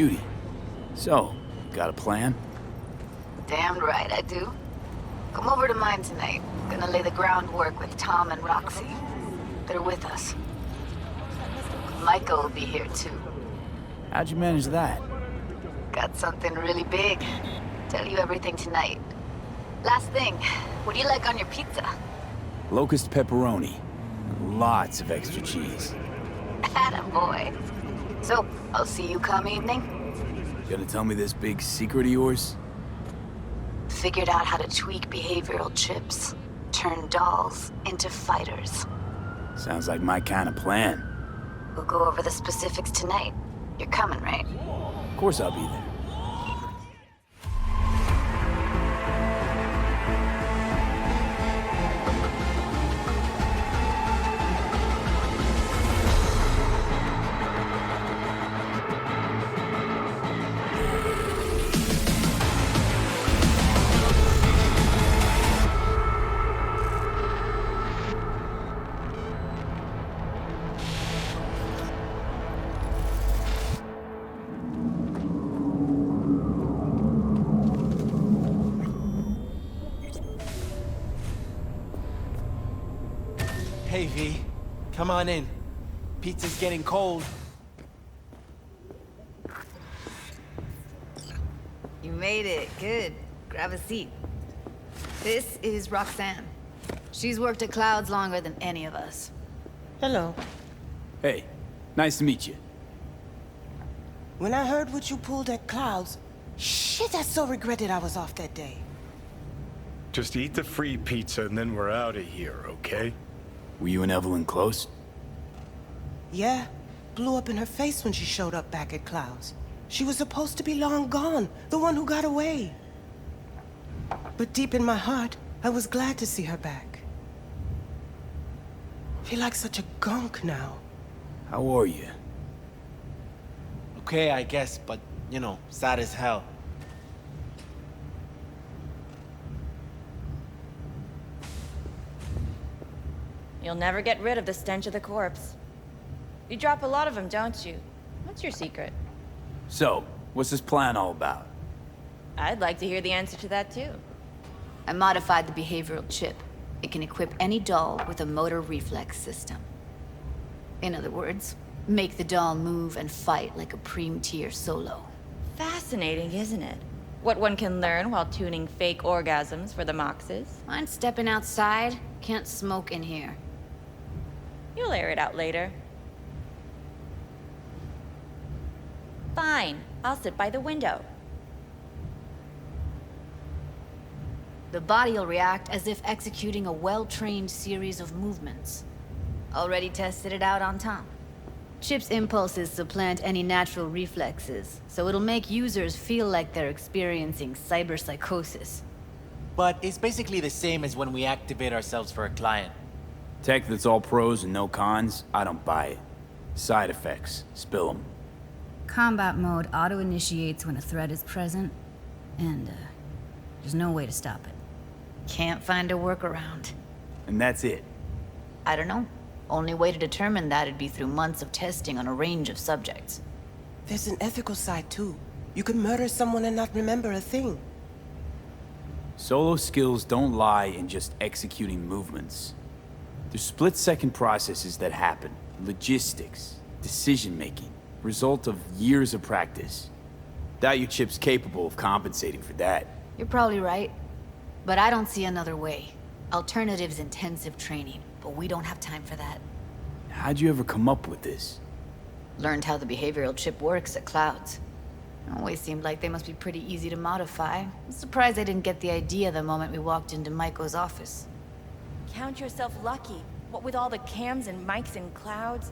Judy. So, got a plan? Damn right I do. Come over to mine tonight. Gonna lay the groundwork with Tom and Roxy. They're with us. Michael will be here too. How'd you manage that? Got something really big. Tell you everything tonight. Last thing, what do you like on your pizza? Locust pepperoni. Lots of extra cheese. Attaboy. So, I'll see you come evening? Gonna tell me this big secret of yours? Figured out how to tweak behavioral chips. Turn dolls into fighters. Sounds like my kind of plan. We'll go over the specifics tonight. You're coming, right? Of course I'll be there. Hey, V. Come on in. Pizza's getting cold. You made it. Good. Grab a seat. This is Roxanne. She's worked at Clouds longer than any of us. Hello. Hey, nice to meet you. When I heard what you pulled at Clouds, shit, I so regretted I was off that day. Just eat the free pizza and then we're out of here, okay? Were you and Evelyn close? Yeah, blew up in her face when she showed up back at Clouds. She was supposed to be long gone, the one who got away. But deep in my heart, I was glad to see her back. Feel like such a gunk now. How are you? Okay, I guess, but, you know, sad as hell. You'll never get rid of the stench of the corpse. You drop a lot of them, don't you? What's your secret? So, what's this plan all about? I'd like to hear the answer to that, too. I modified the behavioral chip. It can equip any doll with a motor reflex system. In other words, make the doll move and fight like a Preem-tier solo. Fascinating, isn't it? What one can learn while tuning fake orgasms for the Moxes. Mind stepping outside? Can't smoke in here. You'll air it out later. Fine, I'll sit by the window. The body will react as if executing a well-trained series of movements. Already tested it out on Tom. Chip's impulses supplant any natural reflexes, so it'll make users feel like they're experiencing cyberpsychosis. But it's basically the same as when we activate ourselves for a client. Tech that's all pros and no cons, I don't buy it. Side effects, spill them. Combat mode auto-initiates when a threat is present, and there's no way to stop it. Can't find a workaround. And that's it. I don't know. Only way to determine that'd be through months of testing on a range of subjects. There's an ethical side too. You could murder someone and not remember a thing. Solo skills don't lie in just executing movements. There's split-second processes that happen. Logistics, decision-making, result of years of practice. Doubt your chip's capable of compensating for that. You're probably right, but I don't see another way. Alternative's intensive training, but we don't have time for that. How'd you ever come up with this? Learned how the behavioral chip works at Clouds. Always seemed like they must be pretty easy to modify. I'm surprised I didn't get the idea the moment we walked into Maiko's office. Count yourself lucky. What with all the cams and mics and Clouds?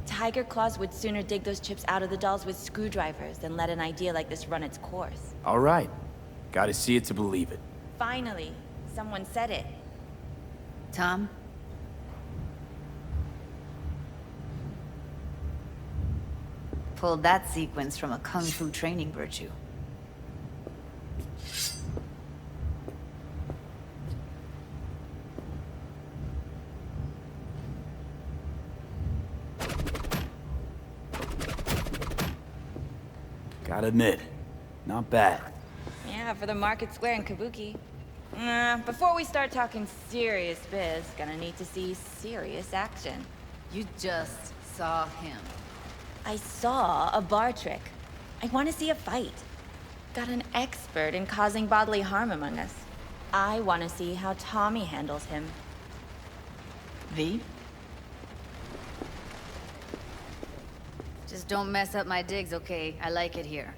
Tiger Claws would sooner dig those chips out of the dolls with screwdrivers than let an idea like this run its course. All right. Gotta see it to believe it. Finally, someone said it. Tom? Pulled that sequence from a kung fu training virtue. Gotta admit, not bad. Yeah, for the market square in Kabuki. Before we start talking serious biz, gonna need to see serious action. You just saw him. I saw a bar trick. I want to see a fight. Got an expert in causing bodily harm among us. I want to see how Tommy handles him. V? Just don't mess up my digs, okay? I like it here.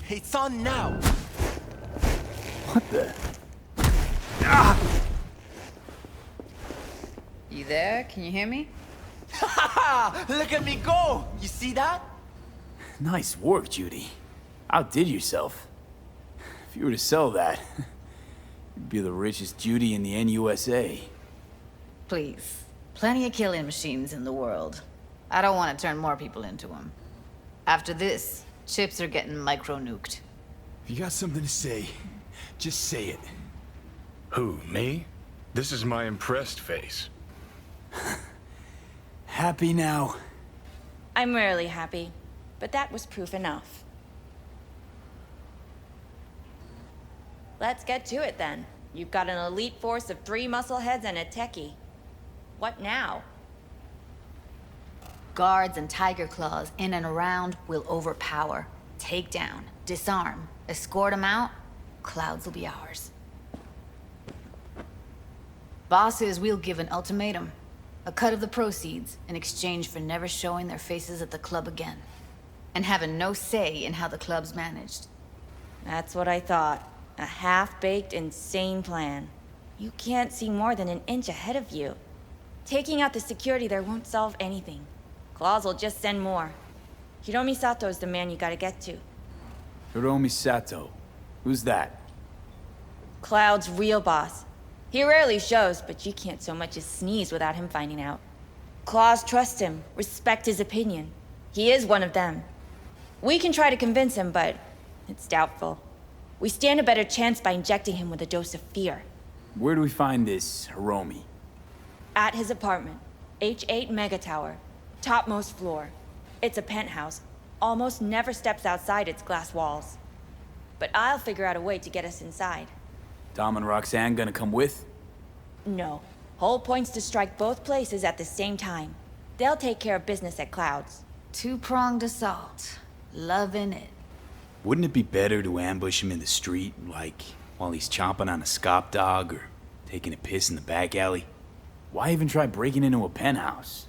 It's on now! What the? You there? Can you hear me? Look at me go! You see that? Nice work, Judy. Outdid yourself. If you were to sell that, you'd be the richest Judy in the NUSA. Please. Plenty of killing machines in the world. I don't want to turn more people into them. After this, chips are getting micro-nuked. If you got something to say, just say it. Who, me? This is my impressed face. Happy now? I'm rarely happy, but that was proof enough. Let's get to it then. You've got an elite force of 3 muscleheads and a techie. What now? Guards and tiger claws in and around will overpower, take down, disarm, escort them out. Clouds will be ours. Bosses, we'll give an ultimatum. A cut of the proceeds in exchange for never showing their faces at the club again. And having no say in how the club's managed. That's what I thought. A half-baked, insane plan. You can't see more than an inch ahead of you. Taking out the security there won't solve anything. Claws will just send more. Hiromi Sato is the man you gotta get to. Hiromi Sato. Who's that? Cloud's real boss. He rarely shows, but you can't so much as sneeze without him finding out. Claws trust him, respect his opinion. He is one of them. We can try to convince him, but it's doubtful. We stand a better chance by injecting him with a dose of fear. Where do we find this Hiromi? At his apartment, H8 Mega Tower, topmost floor. It's a penthouse, almost never steps outside its glass walls. But I'll figure out a way to get us inside. Dom and Roxanne gonna come with? No. Whole point's to strike both places at the same time. They'll take care of business at Clouds. Two-pronged assault. Loving it. Wouldn't it be better to ambush him in the street, like while he's chomping on a scop dog or taking a piss in the back alley? Why even try breaking into a penthouse?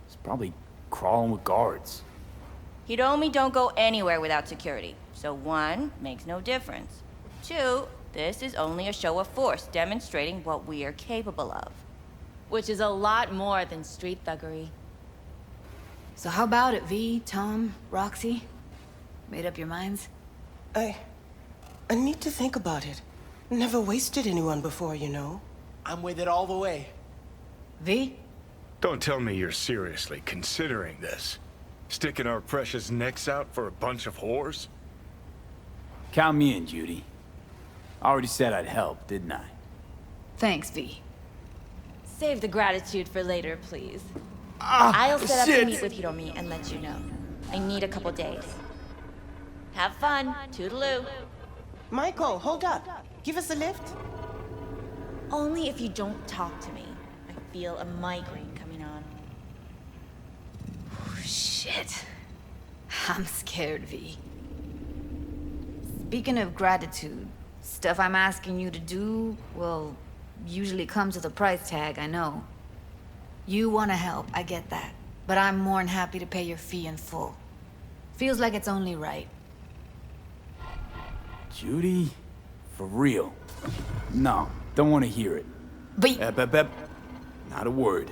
He's probably crawling with guards. Hiromi don't go anywhere without security. So 1, makes no difference. 2, this is only a show of force demonstrating what we are capable of. Which is a lot more than street thuggery. So how about it, V, Tom, Roxy? Made up your minds? I need to think about it. Never wasted anyone before, you know. I'm with it all the way. V? Don't tell me you're seriously considering this. Sticking our precious necks out for a bunch of whores? Count me in, Judy. I already said I'd help, didn't I? Thanks, V. Save the gratitude for later, please. I'll set up to meet with Hiromi and let you know. I need a couple days. Have fun. Toodaloo. Michael, hold up. Give us a lift. Only if you don't talk to me. I feel a migraine coming on. Shit. I'm scared, V. Speaking of gratitude, stuff I'm asking you to do, well, usually comes with a price tag, I know. You want to help, I get that. But I'm more than happy to pay your fee in full. Feels like it's only right. Judy? For real? No, don't want to hear it. But Not a word.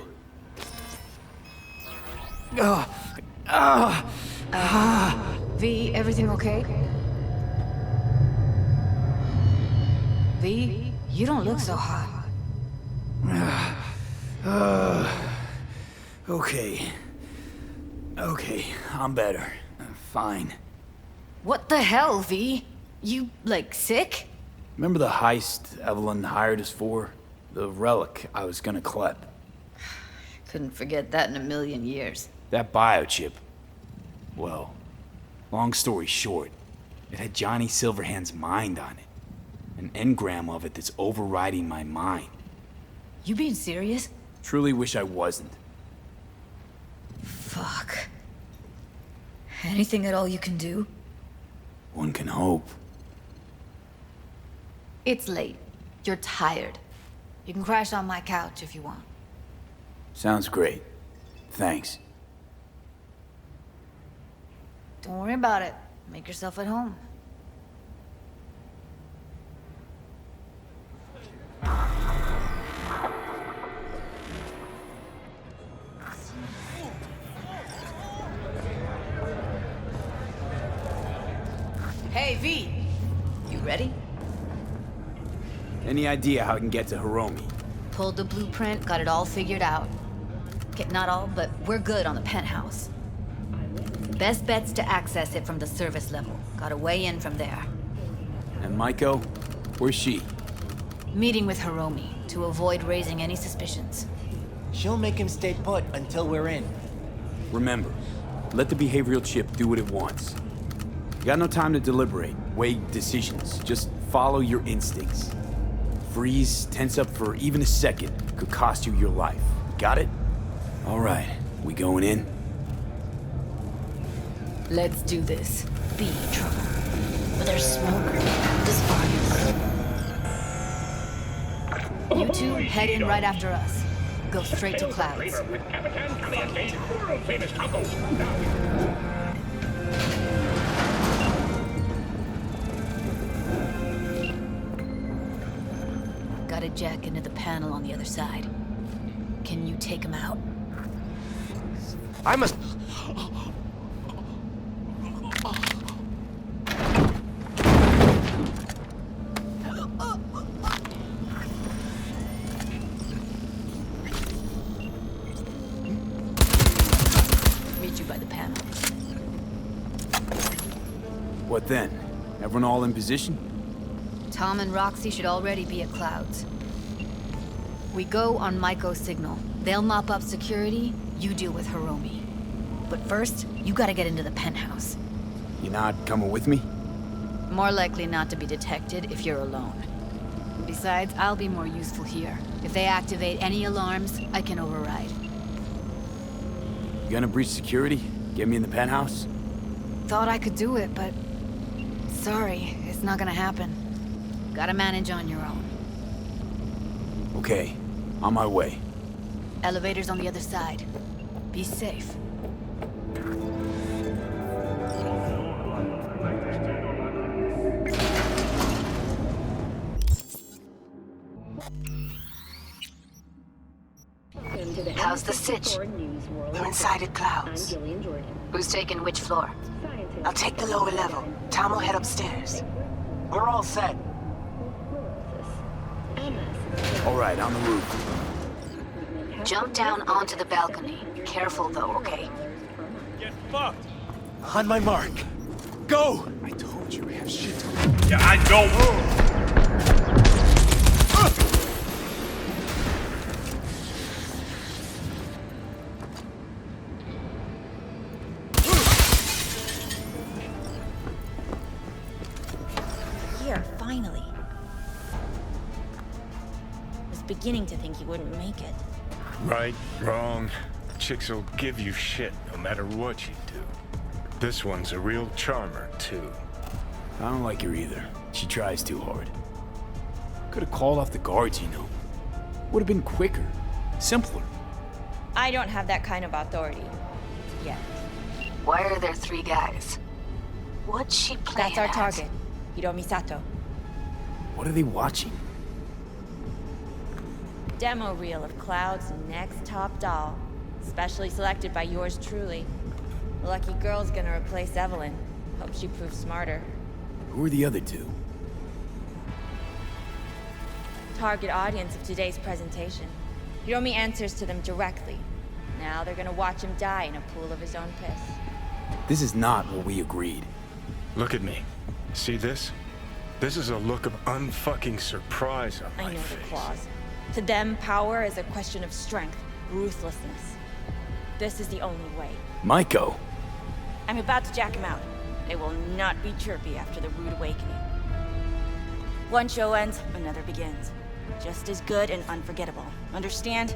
V, everything okay? V, you don't look so hot. Okay. Okay, I'm better. Fine. What the hell, V? You, like, sick? Remember the heist Evelyn hired us for? The relic I was gonna collect. Couldn't forget that in a million years. That biochip. Well, Long story short, it had Johnny Silverhand's mind on it. An engram of it that's overriding my mind. You being serious? Truly wish I wasn't. Fuck. Anything at all you can do? One can hope. It's late. You're tired. You can crash on my couch if you want. Sounds great. Thanks. Don't worry about it. Make yourself at home. Hey, V! You ready? Any idea how I can get to Hiromi? Pulled the blueprint, got it all figured out. Okay, not all, but we're good on the penthouse. Best bet's to access it from the service level. Got a way in from there. And Maiko? Where's she? Meeting with Hiromi to avoid raising any suspicions. She'll make him stay put until we're in. Remember, let the behavioral chip do what it wants. You got no time to deliberate, weigh decisions. Just follow your instincts. Freeze, tense up for even a second could cost you your life. Got it? All right, we going in? Let's do this. Be trouble. But there's smoke. This fire. You two head in right after us. Go straight to Clouds. Got a jack into the panel on the other side. Can you take him out? I must... Meet you by the panel. What then? Everyone all in position? Tom and Roxy should already be at Clouds. We go on Maiko's signal. They'll mop up security, you deal with Hiromi. But first, you gotta get into the penthouse. You not coming with me? More likely not to be detected if you're alone. Besides, I'll be more useful here. If they activate any alarms, I can override. You gonna breach security? Get me in the penthouse? Thought I could do it, but... sorry, it's not gonna happen. Gotta manage on your own. Okay, on my way. Elevator's on the other side. Be safe. How's the sitch? We're inside at Clouds. Who's taking which floor? I'll take the lower level. Tom will head upstairs. We're all set. All right, on the roof. Jump down onto the balcony. Careful though, okay? Get fucked! On my mark. Go! I told you, we have shit to... Yeah, I don't... Here, finally. Was beginning to think you wouldn't make it. Right, wrong. Chicks will give you shit no matter what you do. This one's a real charmer, too. I don't like her either. She tries too hard. Could have called off the guards, you know. Would have been quicker. Simpler. I don't have that kind of authority. Yet. Why are there 3 guys? What's she playing That's our at? target. Hiromi Sato. What are they watching? Demo reel of Cloud's next top doll. Specially selected by yours truly. The lucky girl's gonna replace Evelyn. Hope she proves smarter. Who are the other 2? Target audience of today's presentation. Hiromi answers to them directly. Now they're gonna watch him die in a pool of his own piss. This is not what we agreed. Look at me. See this? This is a look of unfucking surprise on I my know face. the clause. To them, power is a question of strength, ruthlessness. This is the only way. Maiko! I'm about to jack him out. They will not be chirpy after the rude awakening. One show ends, another begins. Just as good and unforgettable. Understand?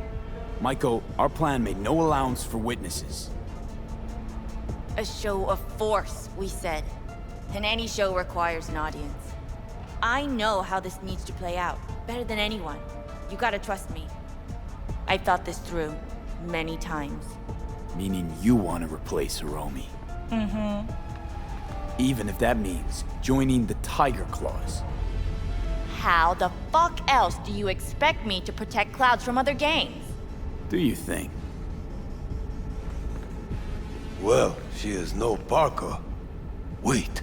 Michael, our plan made no allowance for witnesses. A show of force, we said. And any show requires an audience. I know how this needs to play out, better than anyone. You gotta trust me. I've thought this through, many times. Meaning you want to replace Hiromi. Mm-hmm. Even if that means joining the Tiger Claws. How the fuck else do you expect me to protect Clouds from other gangs? Do you think? Well, she is no Parker. Wait.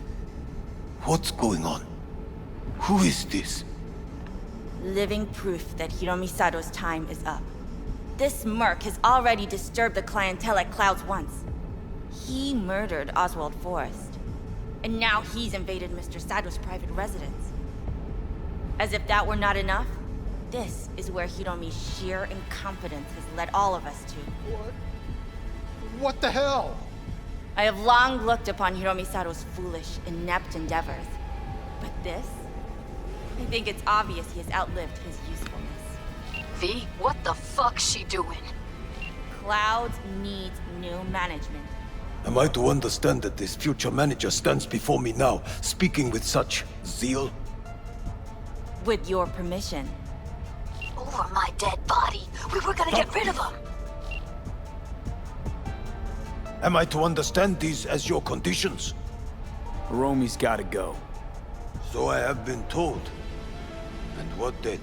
What's going on? Who is this? Living proof that Hiromi Sato's time is up. This merc has already disturbed the clientele at Clouds once. He murdered Oswald Forrest. And now he's invaded Mr. Sato's private residence. As if that were not enough, this is where Hiromi's sheer incompetence has led all of us to. What the hell? I have long looked upon Hiromi Sato's foolish, inept endeavors. But this? I think it's obvious he has outlived his usefulness. V, what the fuck's she doing? Clouds needs new management. Am I to understand that this future manager stands before me now, speaking with such zeal? With your permission. Over my dead body. We were gonna get rid of him. Am I to understand these as your conditions? Hiromi's gotta go. So I have been told. And what then?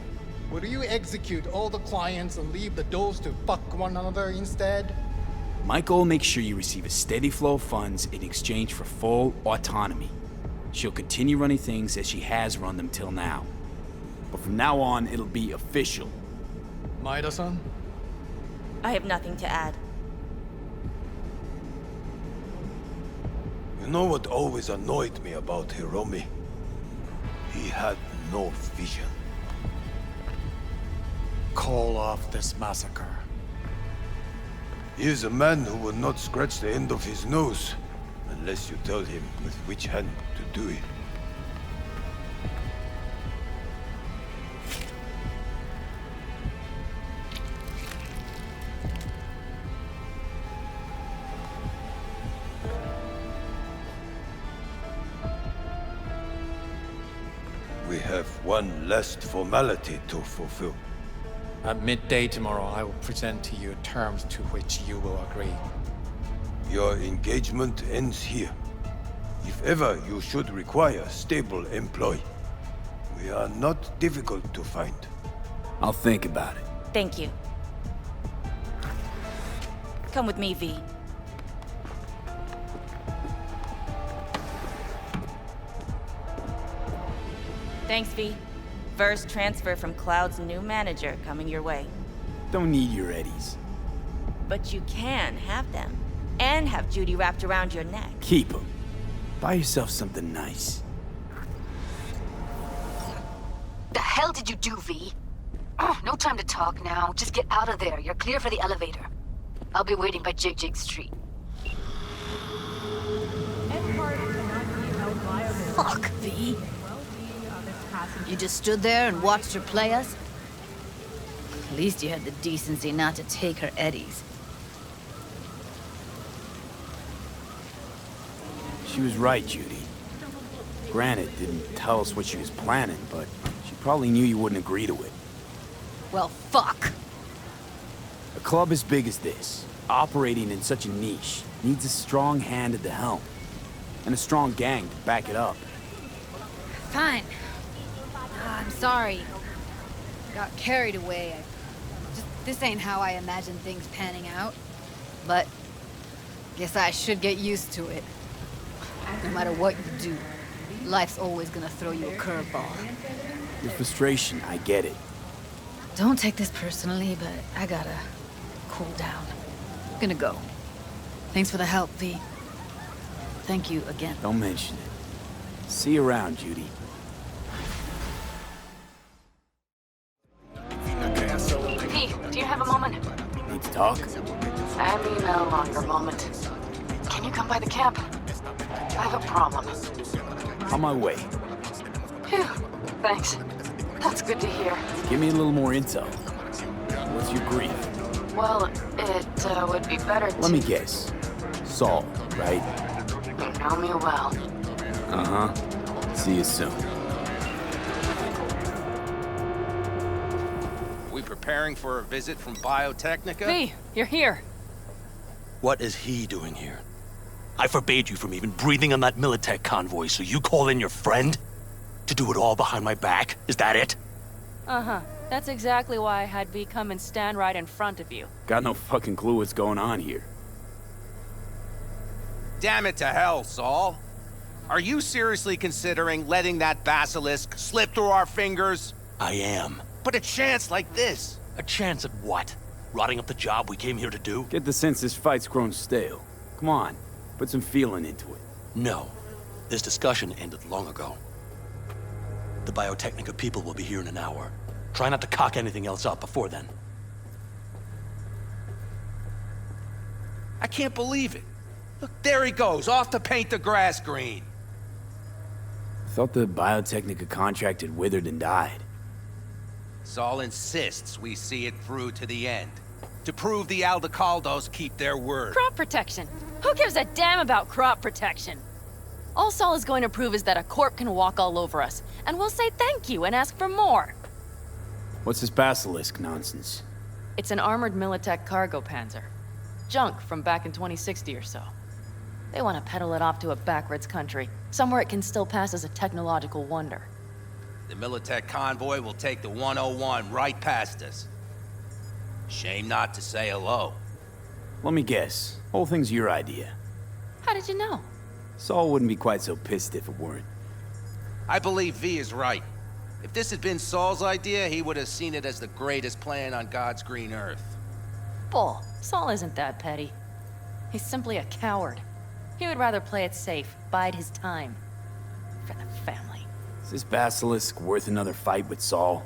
Would you execute all the clients and leave the doors to fuck one another instead? Michael will make sure you receive a steady flow of funds in exchange for full autonomy. She'll continue running things as she has run them till now. But from now on, it'll be official. Maeda-san? I have nothing to add. You know what always annoyed me about Hiromi? He had no vision. Call off this massacre. He is a man who will not scratch the end of his nose, unless you tell him with which hand to do it. We have one last formality to fulfill. At midday tomorrow, I will present to you terms to which you will agree. Your engagement ends here. If ever you should require a stable employee, we are not difficult to find. I'll think about it. Thank you. Come with me, V. Thanks, V. First transfer from Cloud's new manager coming your way. Don't need your eddies. But you can have them. And have Judy wrapped around your neck. Keep them. Buy yourself something nice. The hell did you do, V? No time to talk now. Just get out of there. You're clear for the elevator. I'll be waiting by Jig Street. Fuck, V. You just stood there and watched her play us? At least you had the decency not to take her eddies. She was right, Judy. Granted, didn't tell us what she was planning, but she probably knew you wouldn't agree to it. Well, fuck. A club as big as this, operating in such a niche, needs a strong hand at the helm. And a strong gang to back it up. Fine. I'm sorry. Got carried away. This ain't how I imagined things panning out. But guess I should get used to it. No matter what you do, life's always gonna throw you a curveball. Your frustration, I get it. Don't take this personally, but I gotta cool down. Gonna go. Thanks for the help, V. Thank you again. Don't mention it. See you around, Judy. V, do you have a moment? Need to talk? I mean, a longer moment. Can you come by the camp? I have a problem. On my way. Phew, thanks. That's good to hear. Give me a little more intel. What's your grief? Well, it would be better to... Let me guess. Saul, right? You know me well. Uh-huh. See you soon. We preparing for a visit from Biotechnica? V, you're here. What is he doing here? I forbade you from even breathing on that Militech convoy, so you call in your friend? To do it all behind my back? Is that it? Uh-huh. That's exactly why I had V come and stand right in front of you. Got no fucking clue what's going on here. Damn it to hell, Saul. Are you seriously considering letting that basilisk slip through our fingers? I am. But a chance like this. A chance at what? Rotting up the job we came here to do? Get the sense this fight's grown stale. Come on, put some feeling into it. No. This discussion ended long ago. The Biotechnica people will be here in an hour. Try not to cock anything else up before then. I can't believe it. Look, there he goes, off to paint the grass green. Thought the Biotechnica contract had withered and died. Saul insists we see it through to the end. To prove the Aldecaldos keep their word. Crop protection. Who gives a damn about crop protection? All Saul is going to prove is that a corp can walk all over us, and we'll say thank you and ask for more. What's this Basilisk nonsense? It's an armored Militech cargo panzer. Junk from back in 2060 or so. They want to peddle it off to a backwards country, somewhere it can still pass as a technological wonder. The Militech convoy will take the 101 right past us. Shame not to say hello. Let me guess. Whole thing's your idea. How did you know? Saul wouldn't be quite so pissed if it weren't. I believe V is right. If this had been Saul's idea, he would have seen it as the greatest plan on God's green earth. Bull. Saul isn't that petty. He's simply a coward. He would rather play it safe, bide his time. For the family. Is this Basilisk worth another fight with Saul?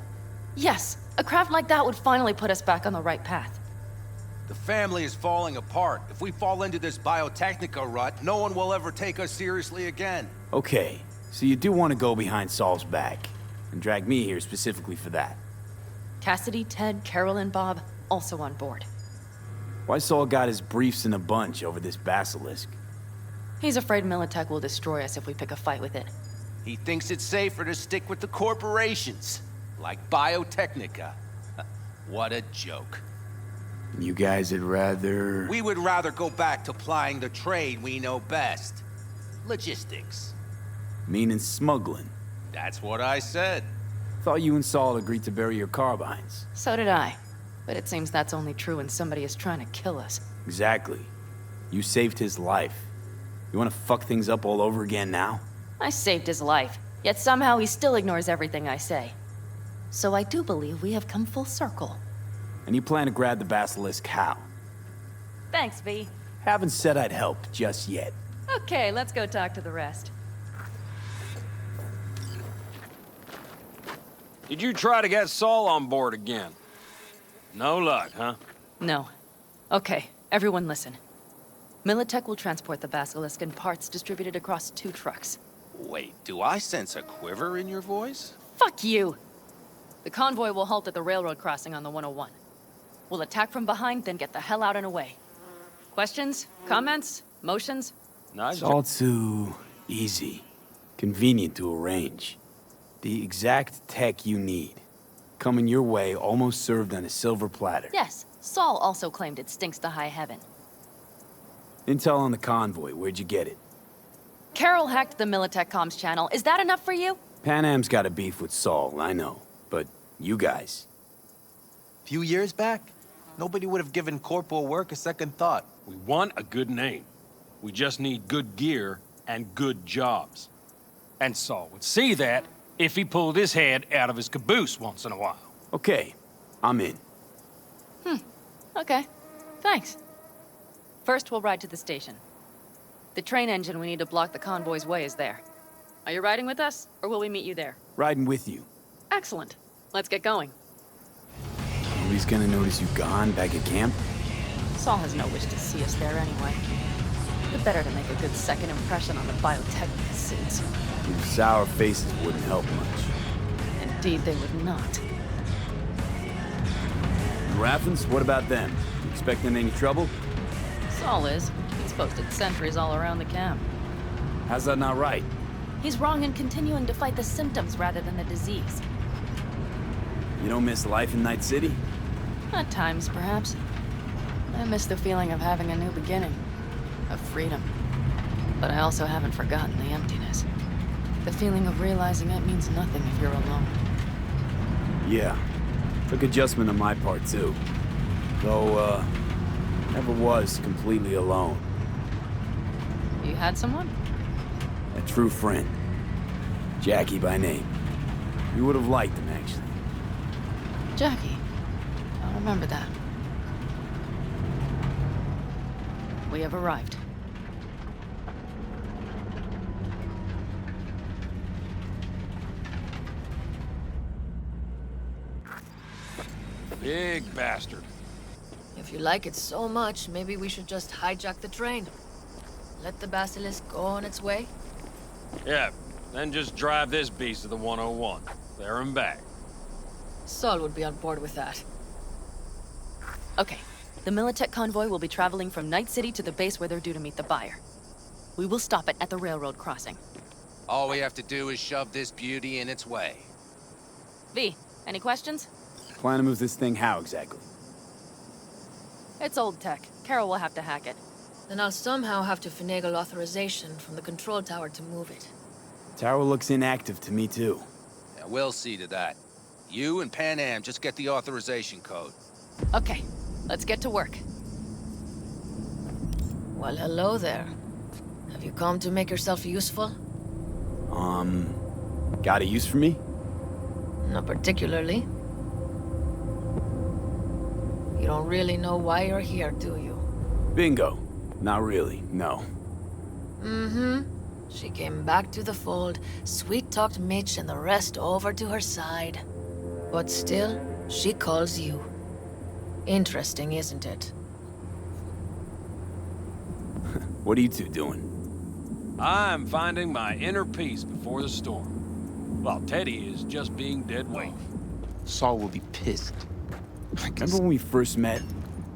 Yes. A craft like that would finally put us back on the right path. The family is falling apart. If we fall into this Biotechnica rut, no one will ever take us seriously again. Okay, so you do want to go behind Saul's back, and drag me here specifically for that. Cassidy, Ted, Carol, and Bob, also on board. Why Saul got his briefs in a bunch over this Basilisk? He's afraid Militech will destroy us if we pick a fight with it. He thinks it's safer to stick with the corporations, like Biotechnica. What a joke. You guys would rather... We would rather go back to plying the trade we know best. Logistics. Meaning smuggling. That's what I said. Thought you and Saul agreed to bury your carbines. So did I. But it seems that's only true when somebody is trying to kill us. Exactly. You saved his life. You want to fuck things up all over again now? I saved his life, yet somehow he still ignores everything I say. So I do believe we have come full circle. And you plan to grab the Basilisk how? Thanks, V. Haven't said I'd help just yet. Okay, let's go talk to the rest. Did you try to get Saul on board again? No luck, huh? No. Okay, everyone listen. Militech will transport the Basilisk in parts distributed across 2 trucks. Wait, do I sense a quiver in your voice? Fuck you! The convoy will halt at the railroad crossing on the 101. We'll attack from behind, then get the hell out and away. Questions? Comments? Motions? It's all too easy. Convenient to arrange. The exact tech you need. Coming your way, almost served on a silver platter. Yes, Saul also claimed it stinks to high heaven. Intel on the convoy, where'd you get it? Carol hacked the Militech comms channel. Is that enough for you? Pan Am's got a beef with Saul, I know. But you guys... Few years back, nobody would have given corporal work a second thought. We want a good name. We just need good gear and good jobs. And Saul would see that if he pulled his head out of his caboose once in a while. Okay, I'm in. Okay. Thanks. First, we'll ride to the station. The train engine we need to block the convoy's way is there. Are you riding with us, or will we meet you there? Riding with you. Excellent. Let's get going. Nobody's gonna notice you gone back at camp? Saul has no wish to see us there anyway. But better to make a good second impression on the biotechnical suits. Your sour faces wouldn't help much. Indeed, they would not. The Raffens, what about them? You expecting any trouble? Saul is. He's posted sentries all around the camp. How's that not right? He's wrong in continuing to fight the symptoms rather than the disease. You don't miss life in Night City? At times, perhaps. I miss the feeling of having a new beginning. Of freedom. But I also haven't forgotten the emptiness. The feeling of realizing it means nothing if you're alone. Yeah. Took adjustment on my part, too. Though, never was completely alone. You had someone? A true friend. Jackie by name. You would have liked him, actually. Jackie. I'll remember that. We have arrived. Big bastard. If you like it so much, maybe we should just hijack the train. Let the Basilisk go on its way. Yeah, then just drive this beast to the 101. There and back. Saul would be on board with that. Okay. The Militech convoy will be traveling from Night City to the base where they're due to meet the buyer. We will stop it at the railroad crossing. All we have to do is shove this beauty in its way. V, any questions? Plan to move this thing how exactly? It's old tech. Carol will have to hack it. Then I'll somehow have to finagle authorization from the control tower to move it. Tower looks inactive to me, too. Yeah, we'll see to that. You and Pan Am just get the authorization code. Okay, let's get to work. Well, hello there. Have you come to make yourself useful? Got a use for me? Not particularly. You don't really know why you're here, do you? Bingo. Not really, no. Mm-hmm. She came back to the fold, sweet-talked Mitch and the rest over to her side. But still, she calls you. Interesting, isn't it? What are you two doing? I'm finding my inner peace before the storm. While Teddy is just being dead weight. Saul will be pissed. Remember when we first met?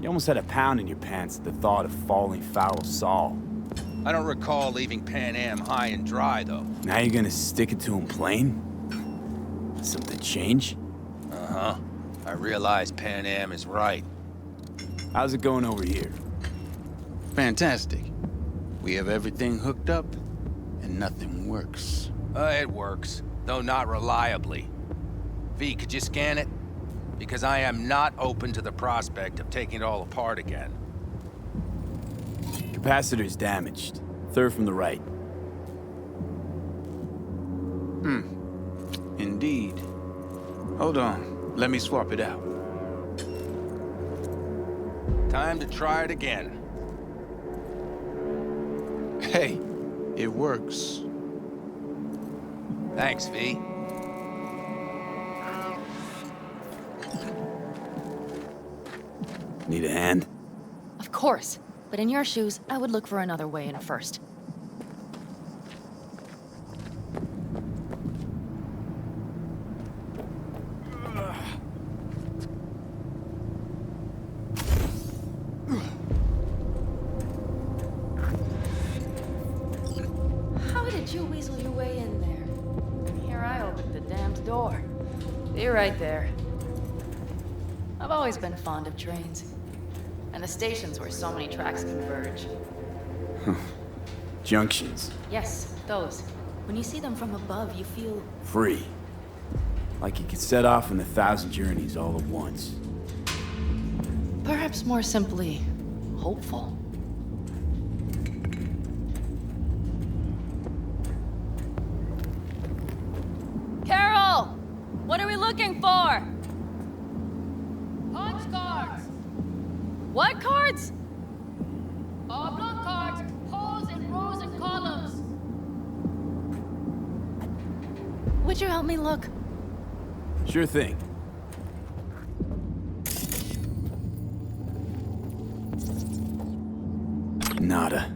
You almost had a pound in your pants at the thought of falling foul of Saul. I don't recall leaving Pan Am high and dry, though. Now you're gonna stick it to him plain? Something change? Uh-huh. I realize Pan Am is right. How's it going over here? Fantastic. We have everything hooked up, and nothing works. It works, though not reliably. V, could you scan it? Because I am not open to the prospect of taking it all apart again. Capacitor's damaged. Third from the right. Indeed. Hold on. Let me swap it out. Time to try it again. Hey, it works. Thanks, V. Need a hand? Of course. But in your shoes, I would look for another way in first. How did you weasel your way in there? Here I opened the damned door. Be right there. I've always been fond of trains. And the stations where so many tracks converge. Junctions. Yes, those. When you see them from above, you feel... Free. Like you could set off on 1,000 journeys all at once. perhaps more simply, hopeful. Carol! What are we looking for? Punch cards! What cards? Oblong cards, holes in rows and columns. Would you help me look? Sure thing. Nada.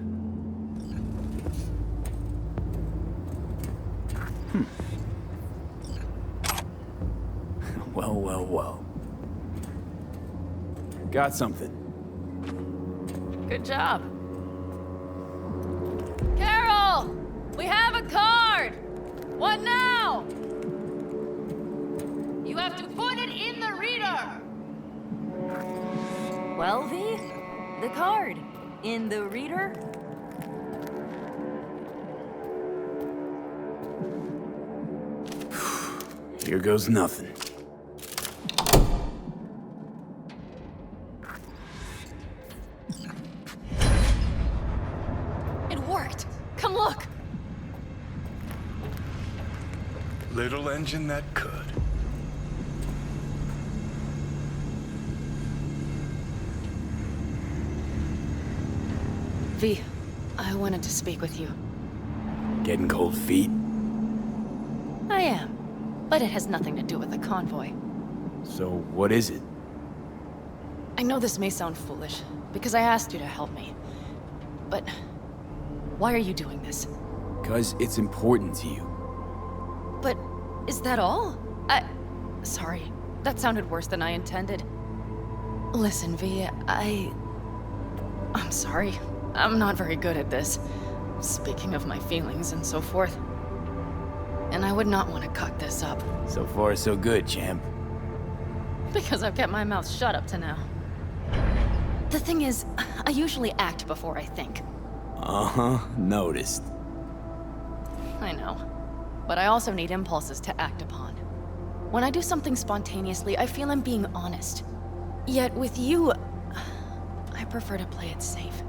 Well, well, well. Got something. Good job. Carol! We have a card! What now? You have to put it in the reader! Well, V, the card. In the reader? Here goes nothing. It worked! Come look! Little engine that could. V, I wanted to speak with you. Getting cold feet? I am. But it has nothing to do with the convoy. So, what is it? I know this may sound foolish, because I asked you to help me. But why are you doing this? 'Cause it's important to you. But is that all? Sorry, that sounded worse than I intended. Listen, V, I'm sorry. I'm not very good at this. Speaking of my feelings and so forth. And I would not want to cut this up. So far, so good, champ. Because I've kept my mouth shut up to now. The thing is, I usually act before I think. Uh-huh, noticed. I know. But I also need impulses to act upon. When I do something spontaneously, I feel I'm being honest. Yet with you, I prefer to play it safe.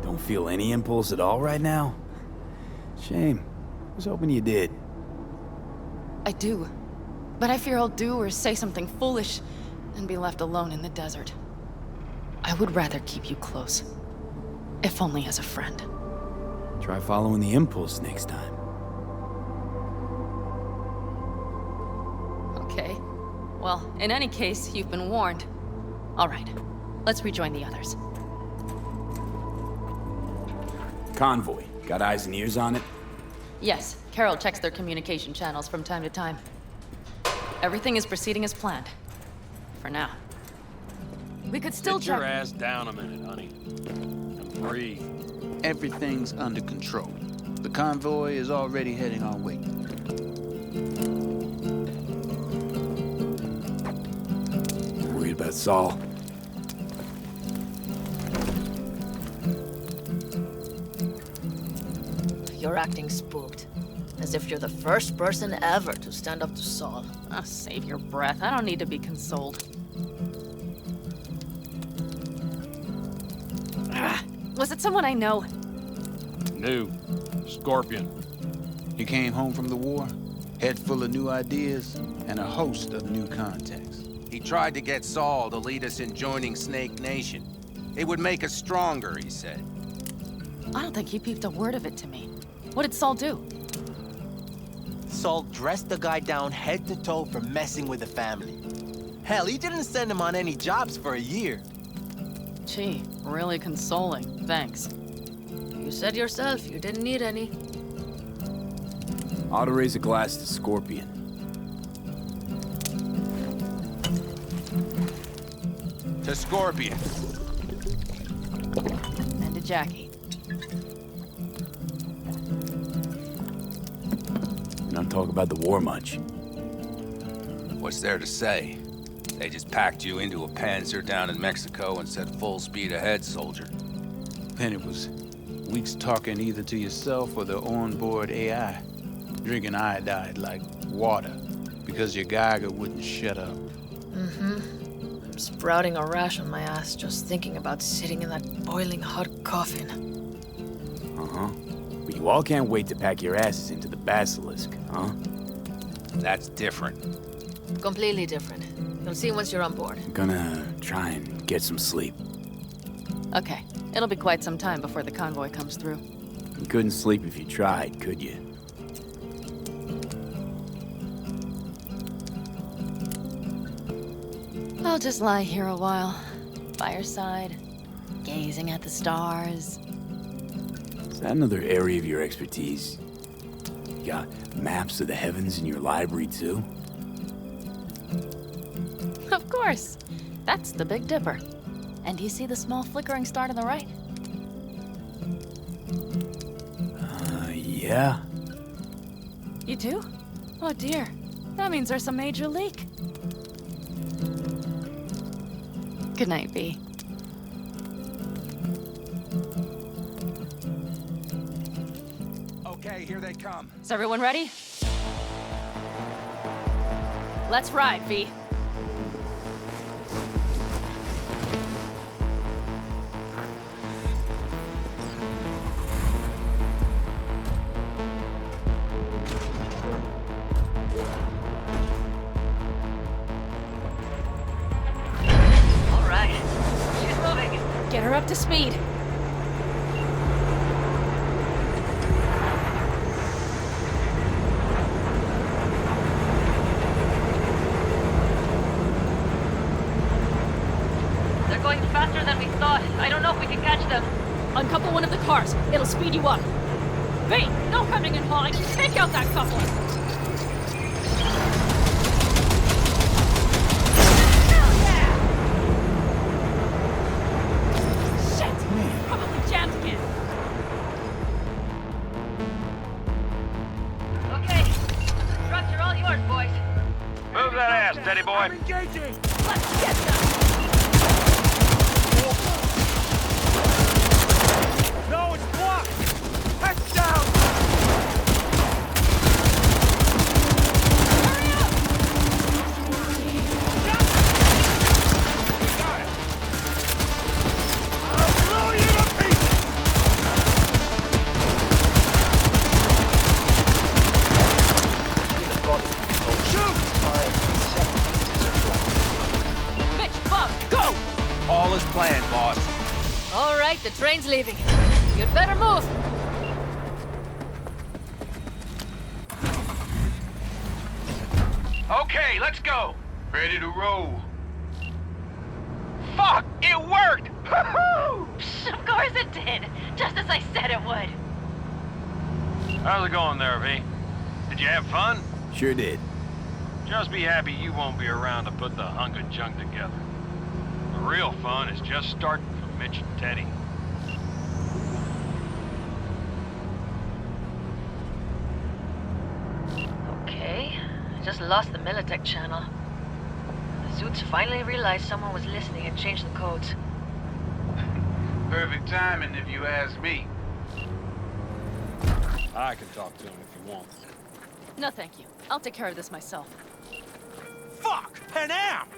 Don't feel any impulse at all right now? Shame. I was hoping you did. I do. But I fear I'll do or say something foolish and be left alone in the desert. I would rather keep you close. If only as a friend. Try following the impulse next time. Okay. Well, in any case, you've been warned. All right. Let's rejoin the others. Convoy. Got eyes and ears on it? Yes, Carol checks their communication channels from time to time. Everything is proceeding as planned. For now. We could still Get your ass down a minute, honey. And breathe. Everything's under control. The convoy is already heading our way. Worried about Saul? You're acting spooked. As if you're the first person ever to stand up to Saul. Oh, save your breath. I don't need to be consoled. Was it someone I know? New. Scorpion. He came home from the war, head full of new ideas, and a host of new contacts. He tried to get Saul to lead us in joining Snake Nation. It would make us stronger, he said. I don't think he peeped a word of it to me. What did Saul do? Saul dressed the guy down head to toe for messing with the family. Hell, he didn't send him on any jobs for a year. Gee, really consoling. Thanks. You said yourself you didn't need any. Ought to raise a glass to Scorpion. To Scorpion. And to Jackie. You don't talk about the war much. What's there to say? They just packed you into a Panzer down in Mexico and said full speed ahead, soldier. Then it was weeks talking either to yourself or the onboard AI, drinking iodide like water, because your Geiger wouldn't shut up. Mm-hmm. I'm sprouting a rash on my ass just thinking about sitting in that boiling hot coffin. Uh-huh. But you all can't wait to pack your asses into the Basilisk, huh? That's different. Completely different. You'll see once you're on board. I'm gonna try and get some sleep. Okay. It'll be quite some time before the convoy comes through. You couldn't sleep if you tried, could you? I'll just lie here a while, by your side, gazing at the stars. Is that another area of your expertise? got maps of the heavens in your library, too? Of course. That's the Big Dipper. And do you see the small flickering star to the right? Yeah. You do? Oh dear. That means there's a major leak. Good night, V. Okay, here they come. Is everyone ready? Let's ride, V. All right. She's moving. Get her up to speed. They're going faster than we thought. I don't know if we can catch them. Uncouple one of the cars. It'll speed you up. V, no hemming and hawing. Take out that coupling. Shit! Probably jammed again. Okay. Trucks are all yours, boys. Move that ass, Teddy boy. Let's get them. No, it's blocked! Heads down! Hurry up! Got it! I'll blow you to pieces! Shoot! Mitch, Bob, go! All is planned, boss. All right, the train's leaving. You'd better move. Okay, let's go! Ready to roll. Fuck! It worked! Of course it did. Just as I said it would. How's it going there, V? Did you have fun? Sure did. Just be happy you won't be around to put the hunk of junk together. The real fun is just starting for Mitch and Teddy. Okay. I just lost the Militech channel. The suits finally realized someone was listening and changed the codes. Perfect timing if you ask me. I can talk to him if you want. No, thank you. I'll take care of this myself. Fuck! Pan Am!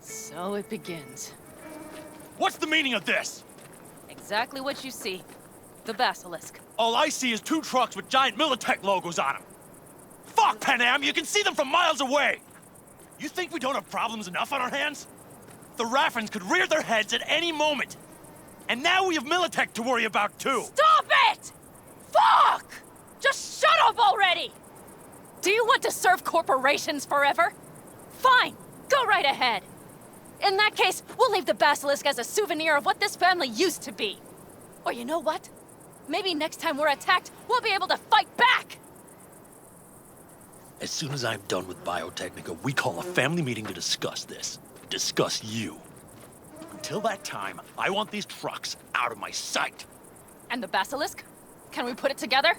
So it begins. What's the meaning of this? Exactly what you see. The Basilisk. All I see is 2 trucks with giant Militech logos on them. Fuck, Pan Am! You can see them from miles away! You think we don't have problems enough on our hands? The Raffens could rear their heads at any moment. And now we have Militech to worry about, too. Stop it! Fuck! Just shut up already! Do you want to serve corporations forever? Fine, go right ahead. In that case, we'll leave the Basilisk as a souvenir of what this family used to be. Or you know what? Maybe next time we're attacked, we'll be able to fight back! As soon as I'm done with Biotechnica, we call a family meeting to discuss this. Discuss you. Until that time, I want these trucks out of my sight. And the Basilisk? Can we put it together?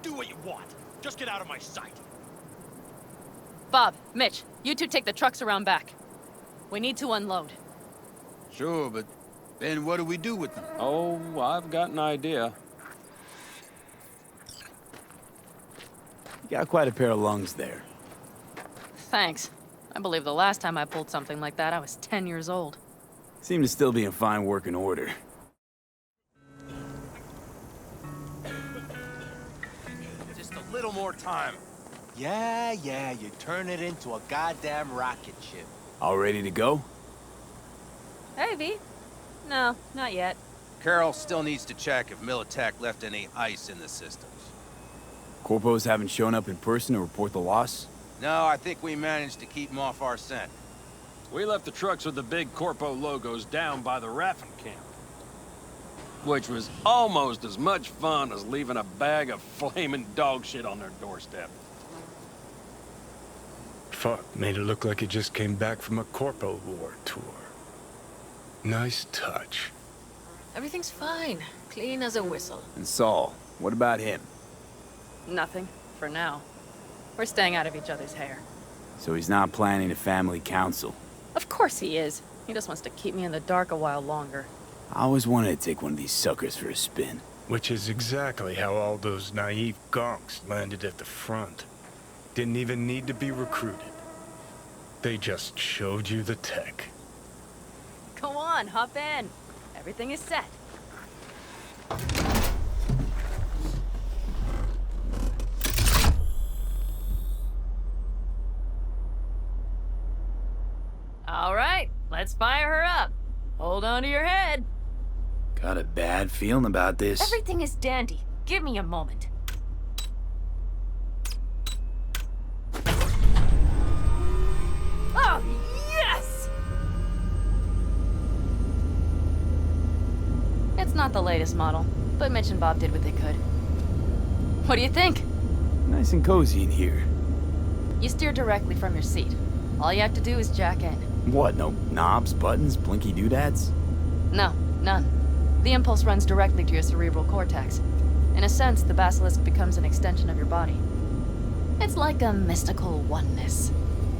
Do what you want. Just get out of my sight. Bob, Mitch, you two take the trucks around back. We need to unload. Sure, but then what do we do with them? Oh, I've got an idea. You got quite a pair of lungs there. Thanks. I believe the last time I pulled something like that, I was 10 years old. Seem to still be in fine working order. Just a little more time. Yeah, you turn it into a goddamn rocket ship. All ready to go? Hey, V. No, not yet. Carol still needs to check if Militech left any ice in the systems. Corpos haven't shown up in person to report the loss? No, I think we managed to keep them off our scent. We left the trucks with the big Corpo logos down by the Raffen camp. which was almost as much fun as leaving a bag of flaming dog shit on their doorstep. Fuck, made it look like you just came back from a Corpo War tour. Nice touch. Everything's fine. Clean as a whistle. And Saul, what about him? Nothing, for now. We're staying out of each other's hair. So he's not planning a family council? Of course he is. He just wants to keep me in the dark a while longer. I always wanted to take one of these suckers for a spin. Which is exactly how all those naive gonks landed at the front. Didn't even need to be recruited. They just showed you the tech. Go on, hop in. Everything is set. All right, let's fire her up. Hold on to your head. Got a bad feeling about this. Everything is dandy. Give me a moment. Oh, yes! It's not the latest model, but Mitch and Bob did what they could. What do you think? Nice and cozy in here. You steer directly from your seat. All you have to do is jack in. What, no knobs, buttons, blinky doodads? No, none. The impulse runs directly to your cerebral cortex. In a sense, the Basilisk becomes an extension of your body. It's like a mystical oneness.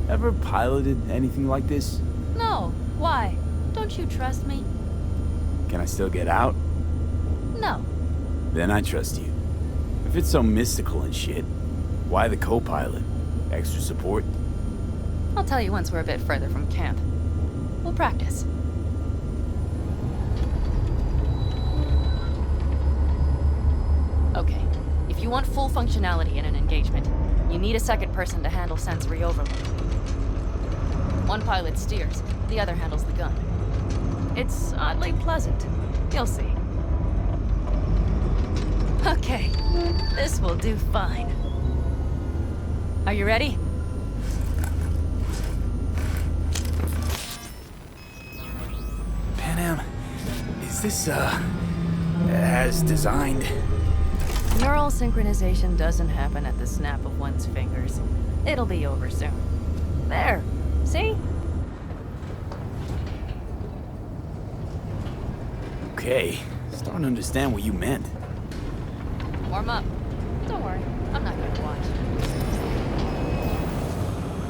Ever piloted anything like this? No. Why? Don't you trust me? Can I still get out? No. Then I trust you. If it's so mystical and shit, why the co-pilot? Extra support? I'll tell you once we're a bit further from camp. We'll practice. Okay, if you want full functionality in an engagement, you need a second person to handle sensory overload. One pilot steers, the other handles the gun. It's oddly pleasant. You'll see. Okay, this will do fine. Are you ready? Panam, is this, as designed? Neural synchronization doesn't happen at the snap of one's fingers. It'll be over soon. There, see? Okay, starting to understand what you meant. Warm up. Don't worry, I'm not going to watch.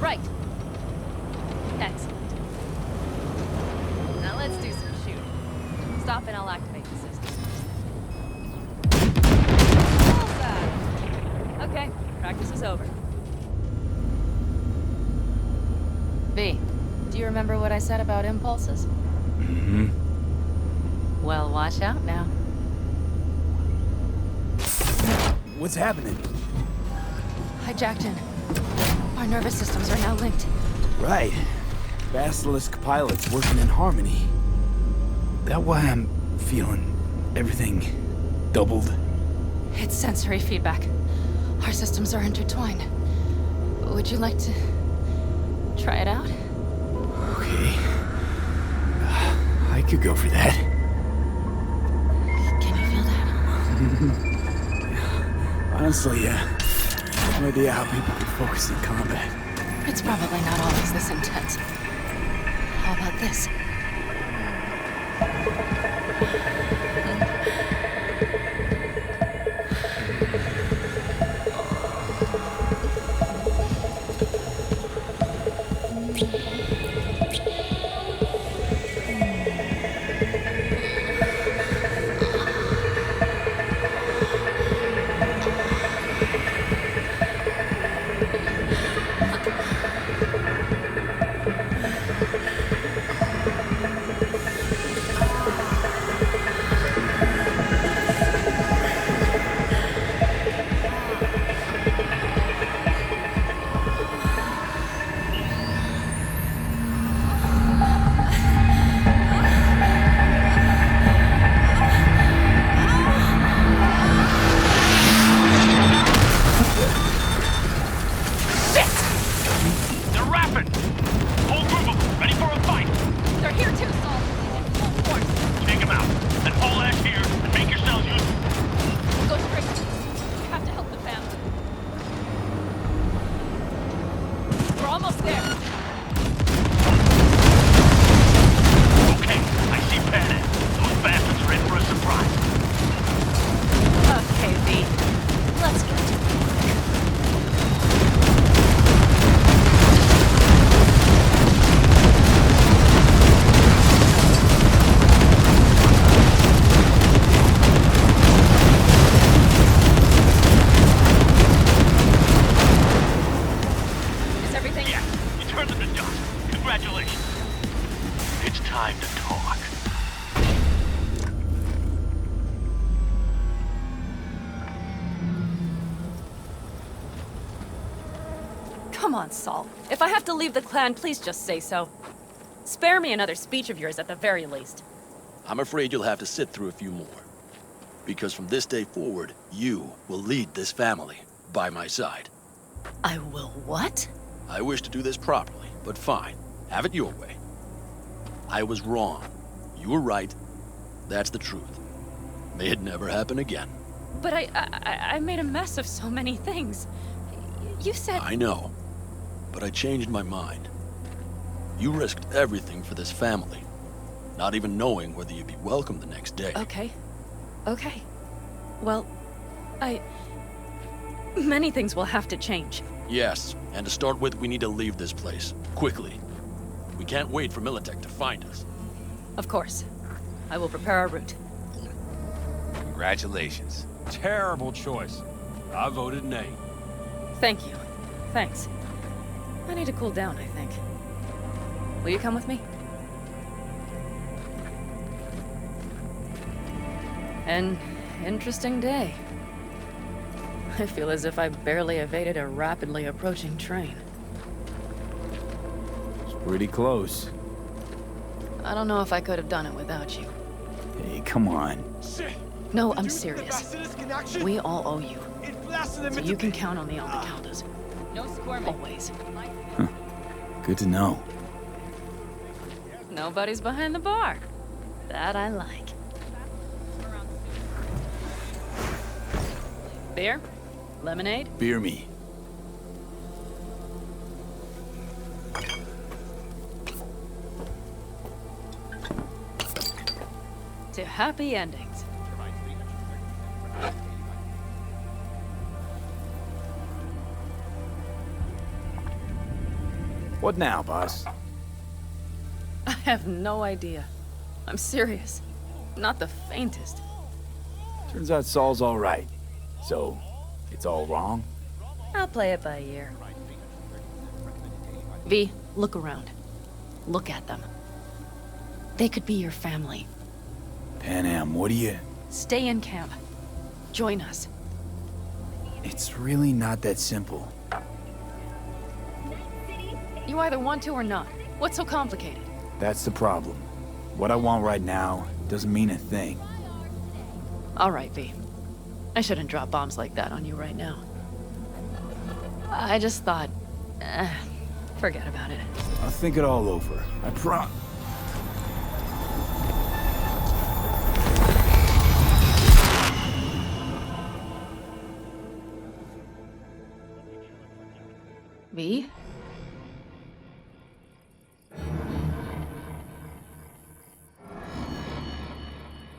Right. Excellent. Now let's do some shooting. Stop and I'll activate the system. Okay, practice is over. V, do you remember what I said about impulses? Mm-hmm. Well, watch out now. What's happening? I jacked in. Our nervous systems are now linked. Right. Basilisk pilots working in harmony. That why I'm feeling everything doubled? It's sensory feedback. Our systems are intertwined. Would you like to try it out? Okay. I could go for that. Can you feel that? Honestly, no idea how people can focus in combat. It's probably not always this intense. How about this? Congratulations. It's time to talk. Come on, Saul. If I have to leave the clan, please just say so. Spare me another speech of yours at the very least. I'm afraid you'll have to sit through a few more. Because from this day forward, you will lead this family by my side. I will what? I wish to do this properly, but fine. Have it your way. I was wrong. You were right. That's the truth. May it never happen again. But I made a mess of so many things. You said... I know. But I changed my mind. You risked everything for this family, not even knowing whether you'd be welcome the next day. Okay. Okay. Well, many things will have to change. Yes, and to start with, we need to leave this place. Quickly. We can't wait for Militech to find us. Of course. I will prepare our route. Congratulations. Terrible choice. I voted nay. Thank you. Thanks. I need to cool down, I think. Will you come with me? An interesting day. I feel as if I barely evaded a rapidly approaching train. It's pretty close. I don't know if I could have done it without you. Hey, come on. No, I'm serious. We all owe you. So you can count on me on the counters. No squirming. Always. Huh. Good to know. Nobody's behind the bar. That I like. Beer? Lemonade? Beer me. To happy endings. What now, boss? I have no idea. I'm serious. Not the faintest. Turns out Saul's all right. So, it's all wrong? I'll play it by ear. V, look around. Look at them. They could be your family. Panam, what do you... Stay in camp. Join us. It's really not that simple. You either want to or not. What's so complicated? That's the problem. What I want right now doesn't mean a thing. All right, V. I shouldn't drop bombs like that on you right now. I just thought... forget about it. I'll think it all over. I V?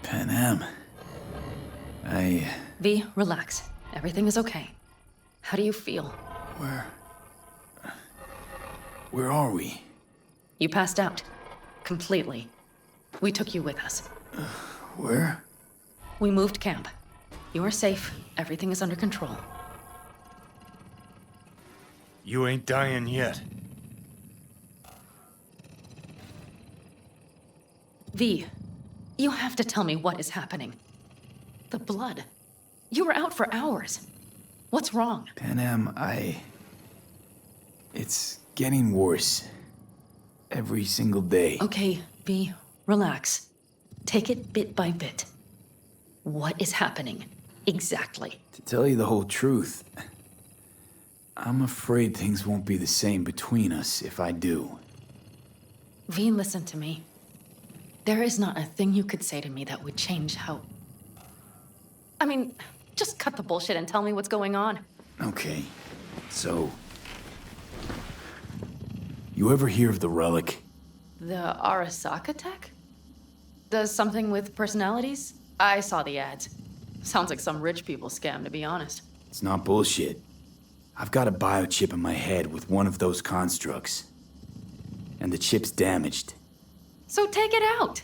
Panam. V, relax. Everything is okay. How do you feel? Where are we? You passed out. Completely. We took you with us. Where? We moved camp. You are safe. Everything is under control. You ain't dying yet. V, you have to tell me what is happening. The blood. You were out for hours. What's wrong? Panam, it's getting worse. Every single day. Okay, V, relax. Take it bit by bit. What is happening? Exactly. To tell you the whole truth, I'm afraid things won't be the same between us if I do. V, listen to me. There is not a thing you could say to me that would change how... I mean, just cut the bullshit and tell me what's going on. Okay, so... You ever hear of the relic? The Arasaka tech? Does something with personalities? I saw the ads. Sounds like some rich people scam, to be honest. It's not bullshit. I've got a biochip in my head with one of those constructs. And the chip's damaged. So take it out!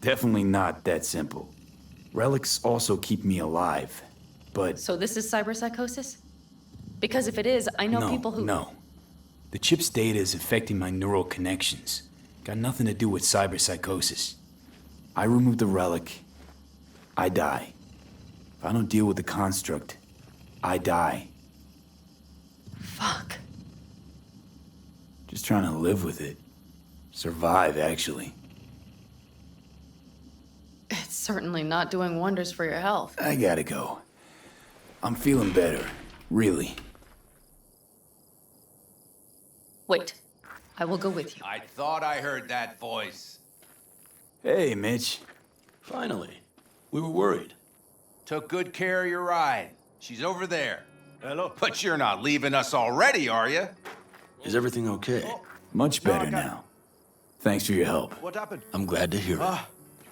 Definitely not that simple. Relics also keep me alive, but... So this is cyberpsychosis? Because if it is, I know people who... No. The chip's data is affecting my neural connections. Got nothing to do with cyberpsychosis. I remove the relic, I die. If I don't deal with the construct, I die. Fuck. Just trying to live with it. Survive, actually. It's certainly not doing wonders for your health. I gotta go. I'm feeling better, really. Wait. I will go with you. I thought I heard that voice. Hey, Mitch. Finally. We were worried. Took good care of your ride. She's over there. Hello. But you're not leaving us already, are you? Is everything okay? Much better now. Thanks for your help. What happened? I'm glad to hear it.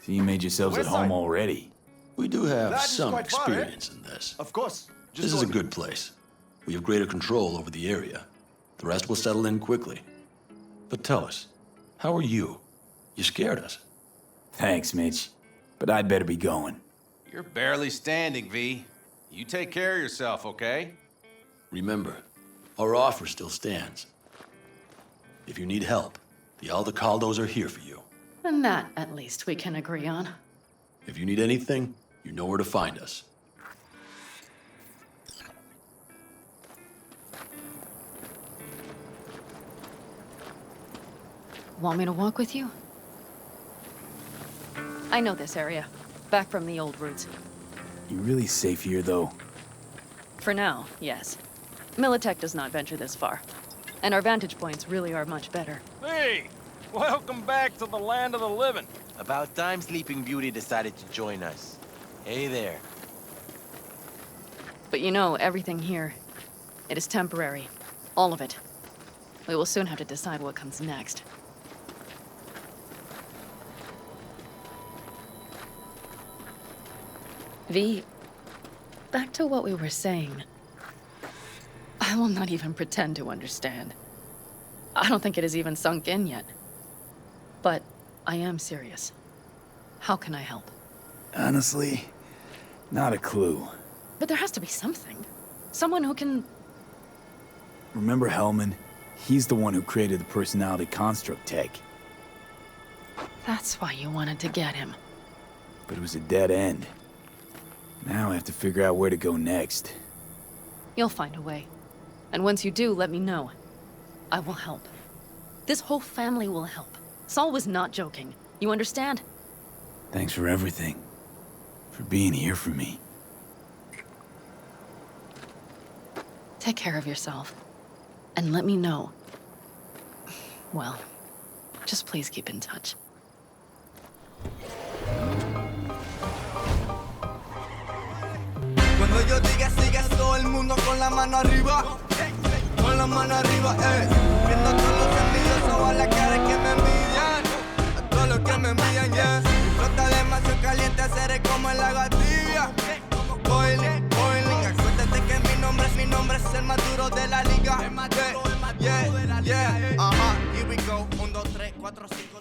So you made yourselves at home already. We do have That is some quite far, eh? experience in this. Of course. This is a good place. We have greater control over the area. The rest will settle in quickly. But tell us, how are you? You scared us. Thanks, Mitch. But I'd better be going. You're barely standing, V. You take care of yourself, okay? Remember, our offer still stands. If you need help, the Aldecaldos are here for you. And that, at least, we can agree on. If you need anything, you know where to find us. Want me to walk with you? I know this area. Back from the old routes. You really safe here, though? For now, yes. Militech does not venture this far. And our vantage points really are much better. Hey! Welcome back to the land of the living. About time Sleeping Beauty decided to join us. Hey there. But you know, everything here, it is temporary. All of it. We will soon have to decide what comes next. V, back to what we were saying. I will not even pretend to understand. I don't think it has even sunk in yet. But I am serious. How can I help? Honestly, not a clue. But there has to be something. Someone who can... Remember Hellman? He's the one who created the personality construct tech. That's why you wanted to get him. But it was a dead end. Now I have to figure out where to go next. You'll find a way. And once you do, let me know. I will help. This whole family will help. Saul was not joking. You understand? Thanks for everything. For being here for me. Take care of yourself. And let me know. Well, just please keep in touch. Cuando yo diga sigue todo el mundo con la mano arriba, con la mano arriba, viendo a todos los envidiosos a la cara que me envidian, a todos los que me envidian, yeah. Flota demasiado caliente, seré como en la gatilla. Boiling, boiling, acuérdate que mi nombre es el más duro de la liga. Yeah, yeah, here we go, 1, 2, 3, 4, 5.